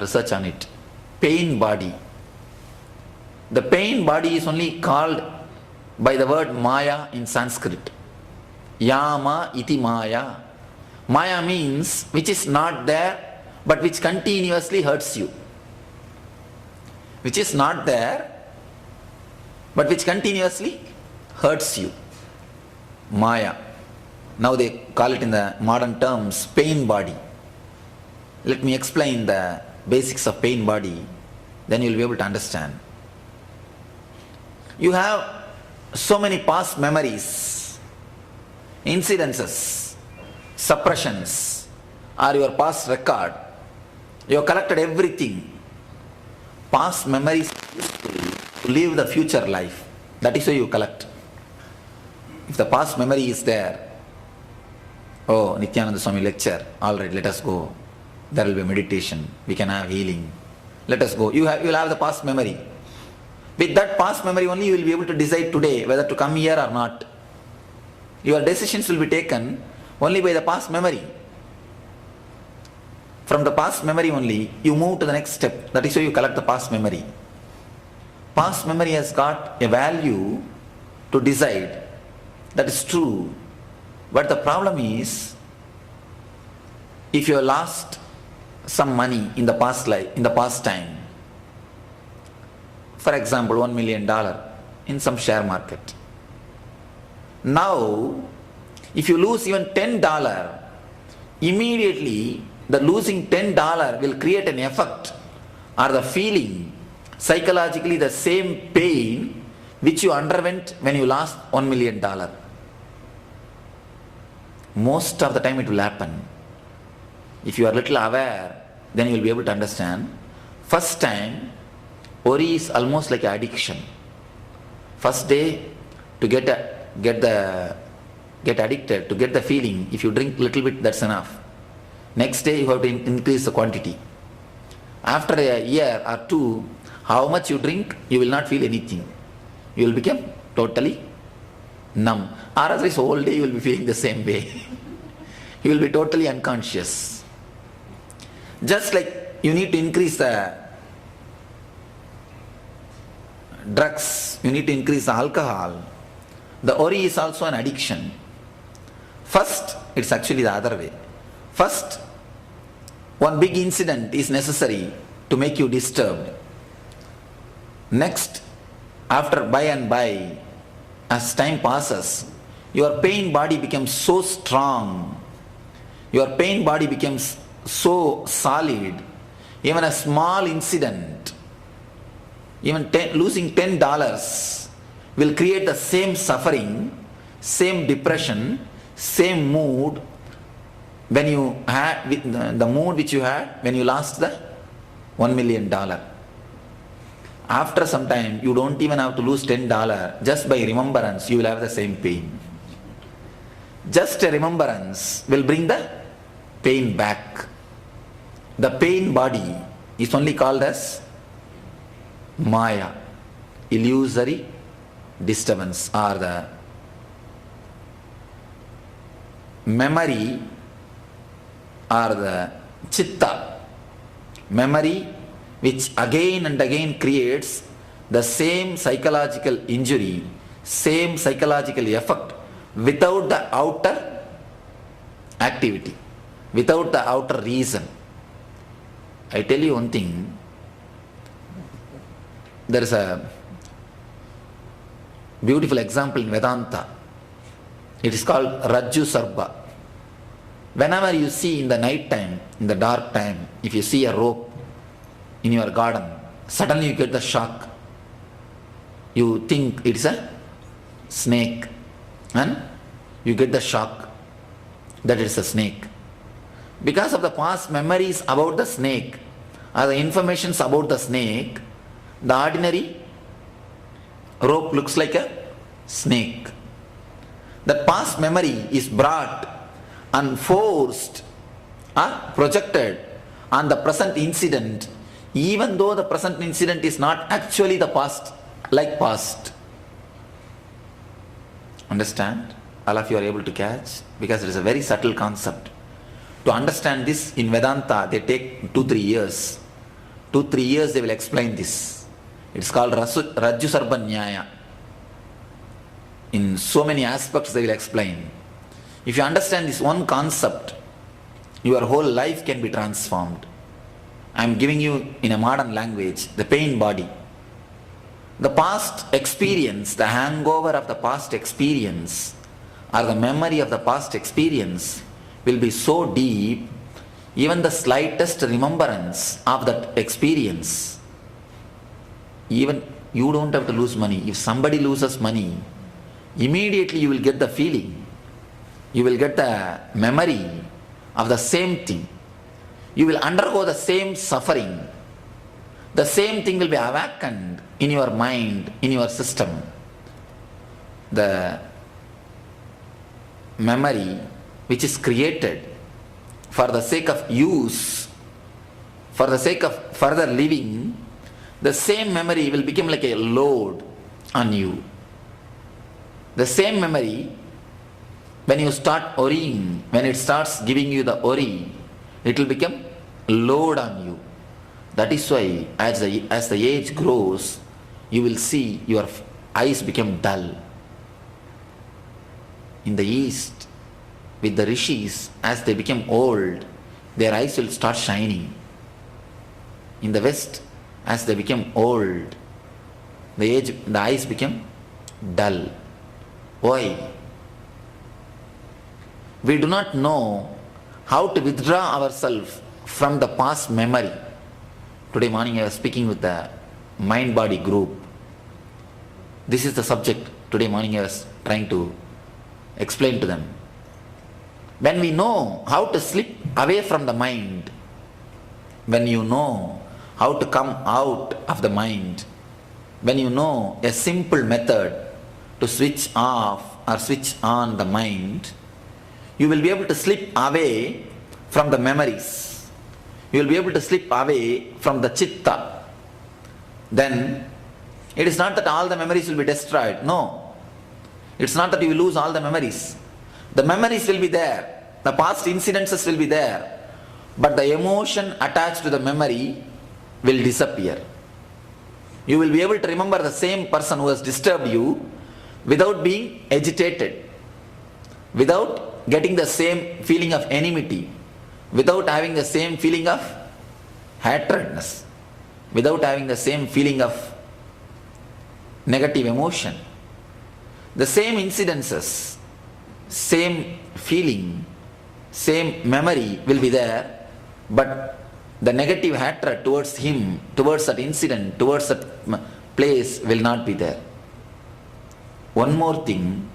research on it. Pain body. The pain body is only called by the word Maya in Sanskrit. Yama iti Maya. Maya means which is not there but which continuously hurts you. Which is not there but which continuously hurts you. Maya. Now they call it in the modern terms pain body. Let me explain the basics of pain body, then you will be able to understand. You have so many past memories, incidences, suppressions, or your past record. You have collected everything. Past memories to live the future life. That is why you collect. If the past memory is there, oh, Nityananda Swami lecture, alright, let us go. There will be meditation, we can have healing. Let us go. You will have the past memory. With that past memory only you will be able to decide today whether to come here or not. Your decisions will be taken only by the past memory. From the past memory only you move to the next step. That is why you collect the past memory. Past memory has got a value to decide. That is true. But the problem is, if you have lost some money in the past life, in the past time, for example $1 million in some share market. Now, if you lose even $10, immediately the losing $10 will create an effect or the feeling, psychologically the same pain which you underwent when you lost $1 million. Most of the time it will happen. If you are little aware, then you will be able to understand. First time, worry is almost like an addiction. First day, to get addicted, to get the feeling, if you drink little bit, that's enough. Next day, you have to increase the quantity. After a year or two, how much you drink, you will not feel anything. You will become totally numb. Or otherwise, whole day you will be feeling the same way. You will be totally unconscious. Just like you need to increase the drugs, you need to increase the alcohol. The worry is also an addiction. First, it's actually the other way. First, one big incident is necessary to make you disturbed. Next, after by and by, as time passes, your pain body becomes so strong, your pain body becomes so solid, even a small incident, even losing $10 will create the same suffering, same depression, same mood when you had the mood which you had when you lost the $1 million. After some time, you don't even have to lose $10. Just by remembrance, you will have the same pain. Just a remembrance will bring the pain back. The pain body is only called as Maya, illusory disturbance, or the memory or the chitta, memory which again and again creates the same psychological injury, same psychological effect without the outer activity, without the outer reason. I tell you one thing, there is a beautiful example in Vedanta. It is called Rajju Sarpa. Whenever you see in the night time, in the dark time, if you see a rope in your garden, suddenly you get the shock. You think it's a snake and you get the shock that it's a snake. Because of the past memories about the snake or the informations about the snake, the ordinary rope looks like a snake. The past memory is brought and forced or projected on the present incident, even though the present incident is not actually the past, like past. Understand? All of you are able to catch? Because it is a very subtle concept. To understand this in Vedanta, they take 2-3 years. 2-3 years they will explain this. It's called Rajju Sarba Nyaya. In so many aspects they will explain. If you understand this one concept, your whole life can be transformed. I am giving you in a modern language the pain body. The past experience, the hangover of the past experience, or the memory of the past experience will be so deep, even the slightest remembrance of that experience, even you don't have to lose money. If somebody loses money, immediately you will get the feeling, you will get the memory of the same thing. You will undergo the same suffering. The same thing will be awakened in your mind, in your system. The memory which is created for the sake of use, for the sake of further living, the same memory will become like a load on you. The same memory, when you start worrying, when it starts giving you the worry, it will become load on you. That is why as the age grows, you will see your eyes become dull. In the East, with the rishis, as they become old, their eyes will start shining. In the West, as they become old, the eyes become dull. Why? We do not know how to withdraw ourselves from the past memory. Today morning I was speaking with the mind-body group. This is the subject today morning I was trying to explain to them. When we know how to slip away from the mind, when you know how to come out of the mind, when you know a simple method to switch off or switch on the mind, you will be able to slip away from the memories. You will be able to slip away from the chitta. Then it is not that all the memories will be destroyed. No. It's not that you will lose all the memories. The memories will be there. The past incidences will be there. But the emotion attached to the memory will disappear. You will be able to remember the same person who has disturbed you without being agitated, without getting the same feeling of enmity, without having the same feeling of hatredness, without having the same feeling of negative emotion. The same incidences, same feeling, same memory will be there, but the negative hatred towards him, towards that incident, towards that place will not be there. One more thing,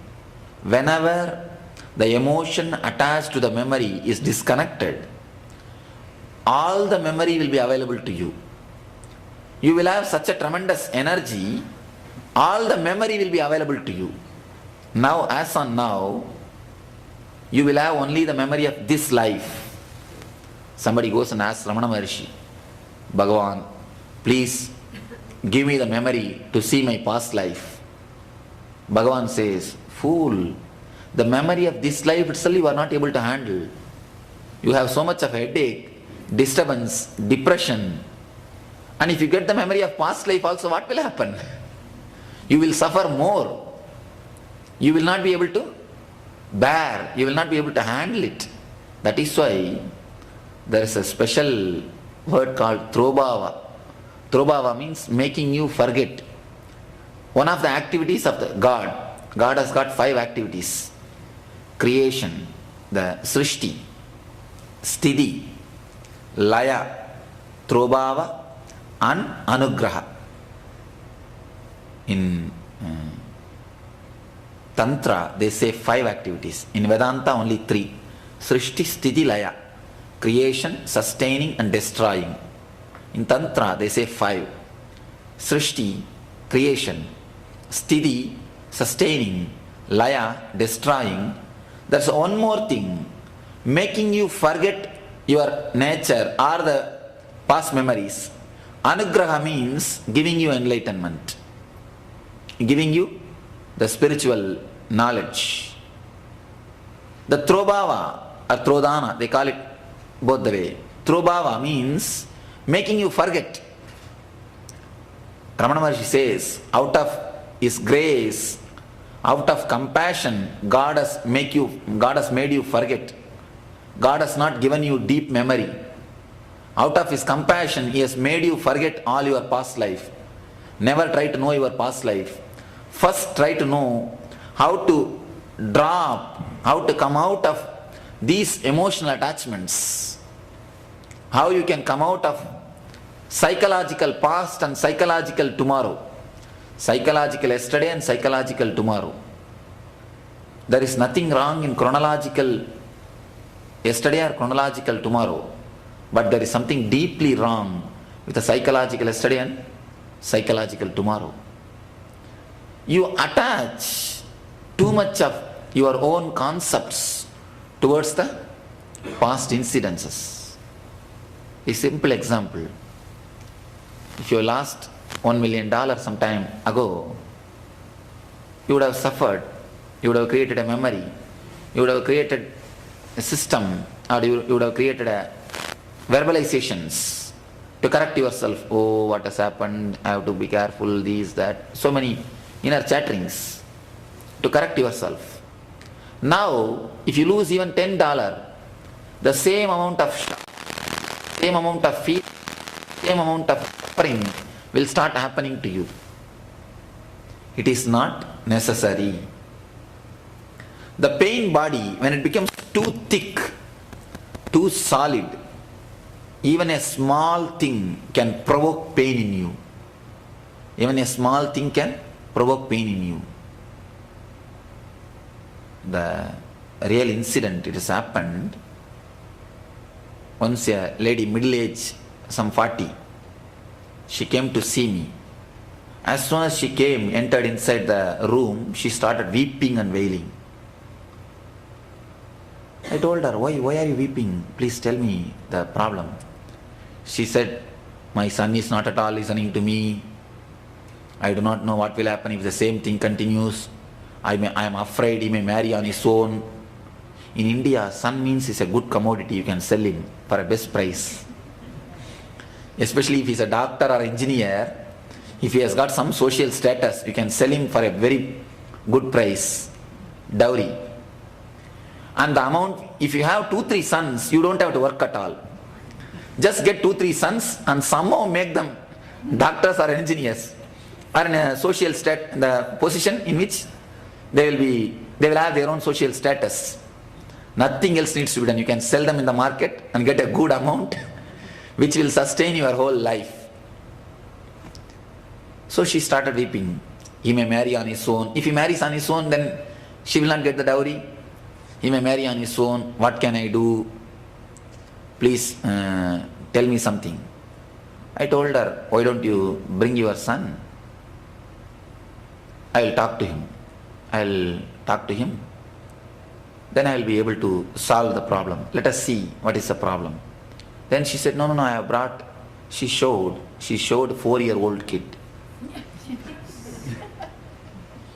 whenever the emotion attached to the memory is disconnected, all the memory will be available to you. You will have such a tremendous energy, all the memory will be available to you. Now, as on now, you will have only the memory of this life. Somebody goes and asks Ramana Maharshi, Bhagavan, please give me the memory to see my past life. Bhagavan says, fool, the memory of this life itself you are not able to handle. You have so much of headache, disturbance, depression. And if you get the memory of past life also, what will happen? You will suffer more. You will not be able to bear. You will not be able to handle it. That is why there is a special word called Trobhava. Trobhava means making you forget. One of the activities of the God has got 5 activities. Creation, the Srishti, Sthiti, Laya, Trobhava and Anugraha. In Tantra they say 5 activities. In Vedanta only 3. Srishti, Sthiti, Laya. Creation, sustaining and destroying. In Tantra they say 5. Srishti, creation. Sthiti, sustaining. Laya, destroying. There's one more thing, making you forget your nature or the past memories. Anugraha means giving you enlightenment, giving you the spiritual knowledge. The Trobhava or Trodhana, they call it both the way. Trobhava means making you forget. Ramana Maharshi says, out of His grace, out of compassion, God has made you forget. God has not given you deep memory. Out of His compassion, He has made you forget all your past life. Never try to know your past life. First try to know how to drop, how to come out of these emotional attachments. How you can come out of psychological past and psychological tomorrow. Psychological yesterday and psychological tomorrow. There is nothing wrong in chronological yesterday or chronological tomorrow. But there is something deeply wrong with the psychological yesterday and psychological tomorrow. You attach too much of your own concepts towards the past incidences. A simple example. If you lost $1 million some time ago, you would have suffered, you would have created a memory, you would have created a system, or you would have created a verbalizations to correct yourself. Oh, what has happened, I have to be careful, this, that. So many inner chatterings to correct yourself. Now, if you lose even $10, the same amount of same amount of fear, same amount of suffering will start happening to you. It is not necessary. The pain body, when it becomes too thick, too solid, even a small thing can provoke pain in you. Even a small thing can provoke pain in you. The real incident, it has happened. Once a lady, middle-aged, some 40, she came to see me. As soon as she came, entered inside the room, she started weeping and wailing. I told her, why are you weeping? Please tell me the problem. She said, my son is not at all listening to me. I do not know what will happen if the same thing continues. I am afraid he may marry on his own. In India, son means is a good commodity. You can sell him for a best price. Especially if he's a doctor or engineer, if he has got some social status, you can sell him for a very good price, dowry. And the amount, if you have 2-3 sons, you don't have to work at all. Just get 2-3 sons and somehow make them doctors or engineers, or in a social the position in which they will have their own social status. Nothing else needs to be done. You can sell them in the market and get a good amount which will sustain your whole life. So she started weeping. He may marry on his own. If he marries on his own, then she will not get the dowry. He may marry on his own. What can I do? Please tell me something. I told her, why don't you bring your son? I will talk to him. Then I will be able to solve the problem. Let us see what is the problem. Then she said, no, I have brought. She showed 4-year-old kid.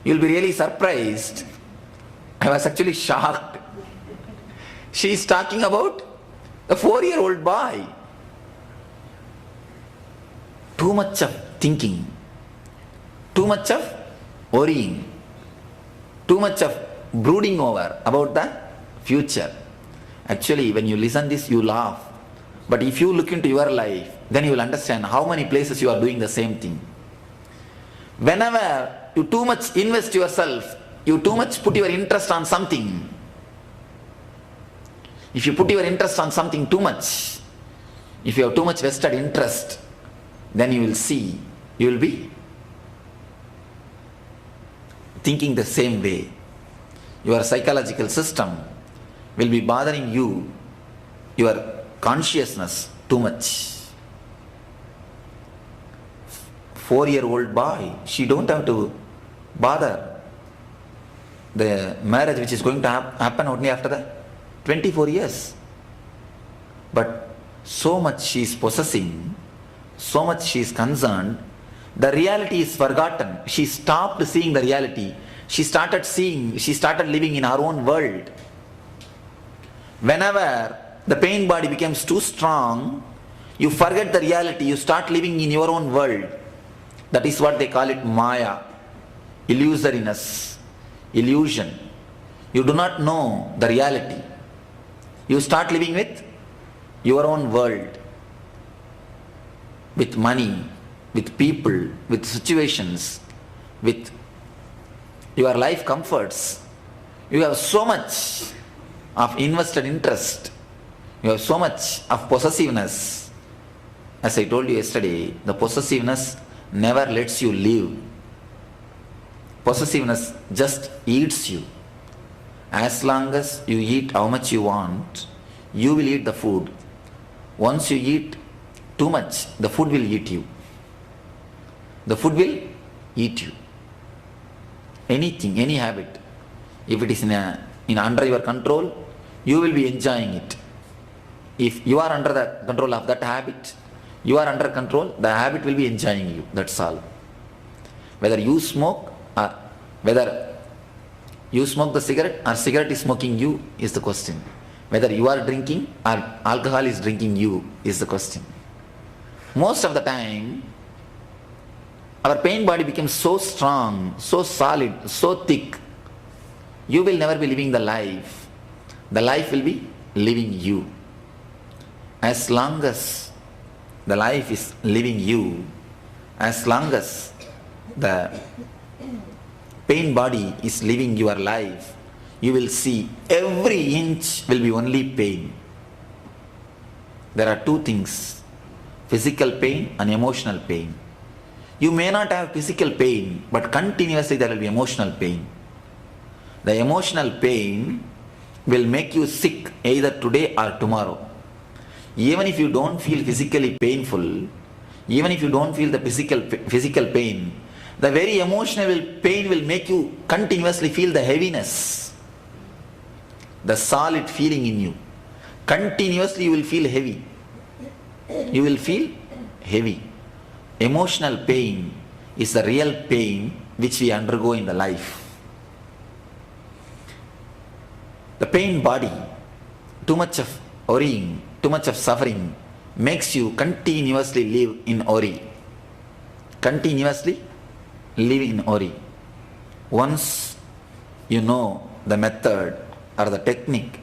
You'll be really surprised. I was actually shocked. She is talking about a 4-year-old boy. Too much of thinking, too much of worrying, too much of brooding over about the future. Actually, when you listen this, you laugh. But if you look into your life, then you will understand how many places you are doing the same thing. Whenever you too much invest yourself, you too much put your interest on something. If you put your interest on something too much, if you have too much vested interest, then you will see, you will be thinking the same way. Your psychological system will be bothering you, your consciousness too much. 4-year-old boy, she don't have to bother. The marriage which is going to happen only after the 24 years. But so much she is possessing, so much she is concerned, the reality is forgotten. She stopped seeing the reality. She started living in her own world. Whenever the pain body becomes too strong, you forget the reality, you start living in your own world. That is what they call it Maya, illusoriness, illusion. You do not know the reality. You start living with your own world, with money, with people, with situations, with your life comforts. You have so much of invested interest. You have so much of possessiveness. As I told you yesterday, the possessiveness never lets you live. Possessiveness just eats you. As long as you eat how much you want, you will eat the food. Once you eat too much, the food will eat you. The food will eat you. Anything, any habit, if it is under your control, you will be enjoying it. If you are under the control of that habit, you are under control, the habit will be enjoying you. That's all. Whether you smoke or whether you smoke the cigarette or cigarette is smoking you is the question. Whether you are drinking or alcohol is drinking you is the question. Most of the time, our pain body becomes so strong, so solid, so thick. You will never be living the life. The life will be living you. As long as the life is living you, as long as the pain body is living your life, you will see every inch will be only pain. There are two things, physical pain and emotional pain. You may not have physical pain, but continuously there will be emotional pain. The emotional pain will make you sick either today or tomorrow. Even if you don't feel physically painful, even if you don't feel the physical pain, the very emotional pain will make you continuously feel the heaviness, the solid feeling in you. Continuously you will feel heavy. You will feel heavy. Emotional pain is the real pain which we undergo in the life. The pain body, too much of worrying, too much of suffering makes you continuously live in worry. Continuously live in worry. Once you know the method or the technique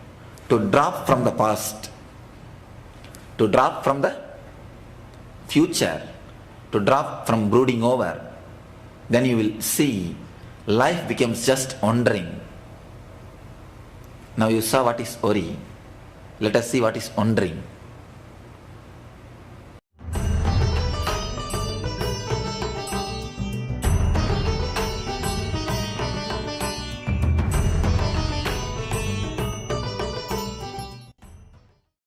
to drop from the past, to drop from the future, to drop from brooding over, then you will see life becomes just wandering. Now you saw what is worry. Let us see what is wandering.